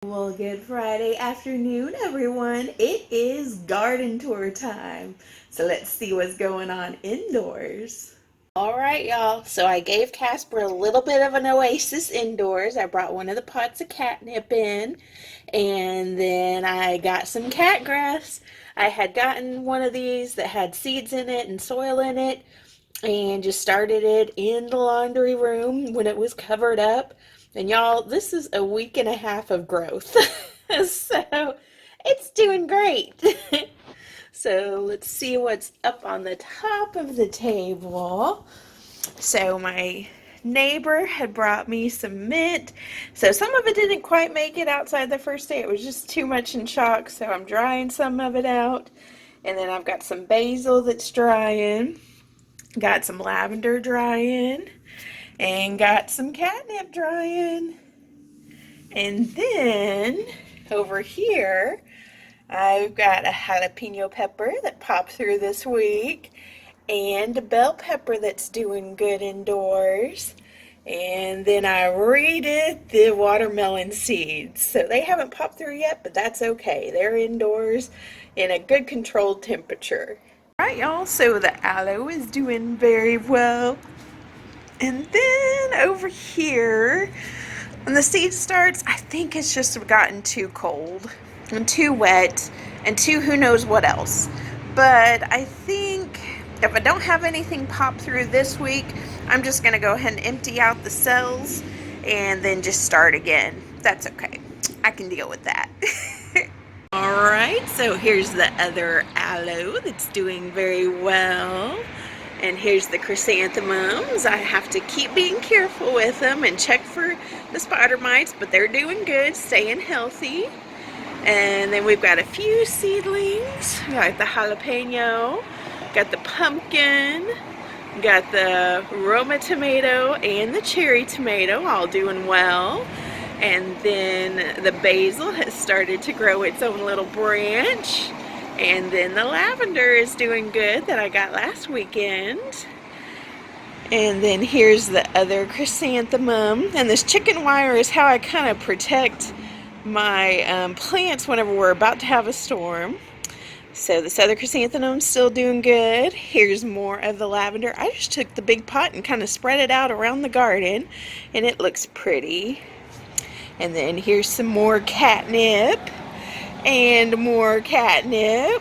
Well, good Friday afternoon, everyone. It is garden tour time. So let's see what's going on indoors. All right, y'all. So I gave Casper a little bit of an oasis indoors. I brought one of the pots of catnip in, and then I got some cat grass. I had gotten one of these that had seeds in it and soil in it, and just started it in the laundry room when it was covered up. And y'all, this is a week and a half of growth. So it's doing great. So let's see what's up on the top of the table. So my neighbor had brought me some mint. So some of it didn't quite make it outside the first day. It was just too much in shock. So I'm drying some of it out. And then I've got some basil that's drying. Got some lavender drying. And got some catnip drying. And then over here, I've got a jalapeno pepper that popped through this week, and a bell pepper that's doing good indoors. And then I raided the watermelon seeds. So they haven't popped through yet, but that's okay. They're indoors in a good controlled temperature. All right, y'all, so the aloe is doing very well. And then over here, when the seed starts, I think it's just gotten too cold and too wet and too who knows what else. But I think if I don't have anything pop through this week, I'm just going to go ahead and empty out the cells and then just start again. That's okay. I can deal with that. Alright, so here's the other aloe that's doing very well. And here's the chrysanthemums. I have to keep being careful with them and check for the spider mites, but they're doing good, staying healthy. And then we've got a few seedlings. Got the jalapeno, got the pumpkin, got the Roma tomato and the cherry tomato, all doing well. And then the basil has started to grow its own little branch. And then the lavender is doing good that I got last weekend. And then here's the other chrysanthemum. And this chicken wire is how I kind of protect my plants whenever we're about to have a storm. So this other chrysanthemum's still doing good. Here's more of the lavender. I just took the big pot and kind of spread it out around the garden, and it looks pretty. And then here's some more catnip. And more catnip.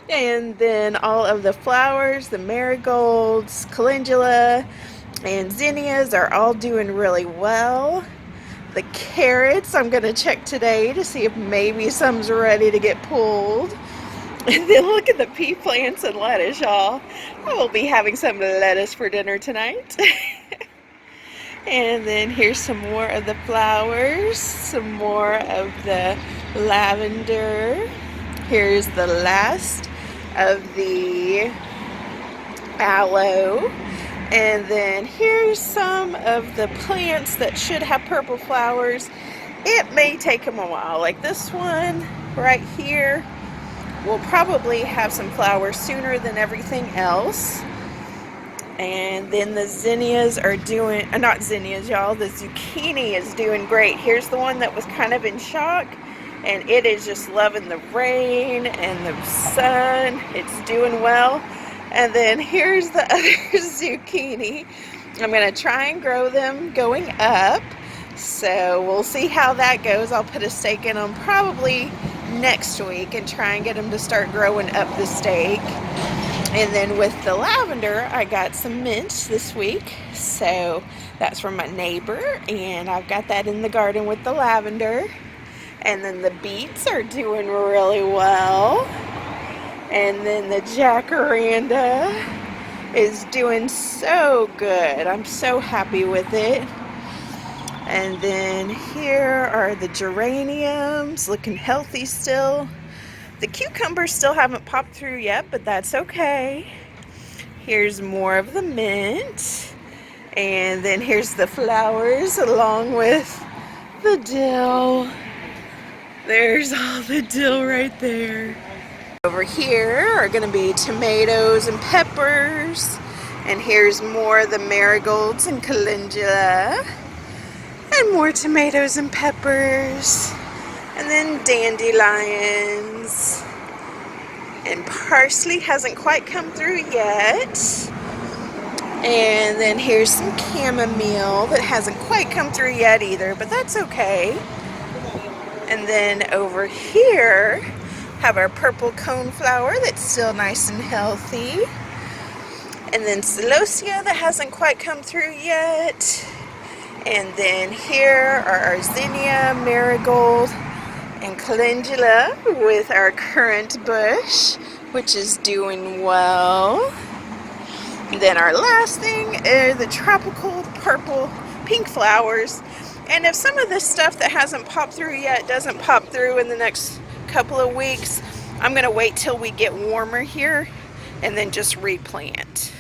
And then all of the flowers, the marigolds, calendula, and zinnias are all doing really well. The carrots, I'm going to check today to see if maybe some's ready to get pulled. And then look at the pea plants and lettuce, y'all. I will be having some lettuce for dinner tonight. And then here's some more of the flowers, some more of the lavender. Here's the last of the aloe. And then here's some of the plants that should have purple flowers. It may take them a while. Like this one right here will probably have some flowers sooner than everything else. And then the zinnias are doing, not zinnias, y'all, the zucchini is doing great. Here's the one that was kind of in shock, and it is just loving the rain and the sun. It's doing well. And then here's the other zucchini. I'm going to try and grow them going up. So we'll see how that goes. I'll put a stake in them probably next week and try and get them to start growing up the stake. And then with the lavender, I got some mint this week. So that's from my neighbor, and I've got that in the garden with the lavender. And then the beets are doing really well. And then the jacaranda is doing so good. I'm so happy with it. And then here are the geraniums, looking healthy still. The cucumbers still haven't popped through yet, but that's okay. Here's more of the mint. And then here's the flowers along with the dill. There's all the dill right there. Over here are going to be tomatoes and peppers. And here's more of the marigolds and calendula. And more tomatoes and peppers. And then dandelions. And parsley hasn't quite come through yet. And then here's some chamomile that hasn't quite come through yet either, but that's okay. And then over here have our purple coneflower that's still nice and healthy. And then celosia that hasn't quite come through yet. And then here are our zinnia, marigold, and calendula with our currant bush, which is doing well. And then our last thing are the tropical purple pink flowers. And if some of this stuff that hasn't popped through yet doesn't pop through in the next couple of weeks, I'm going to wait till we get warmer here and then just replant.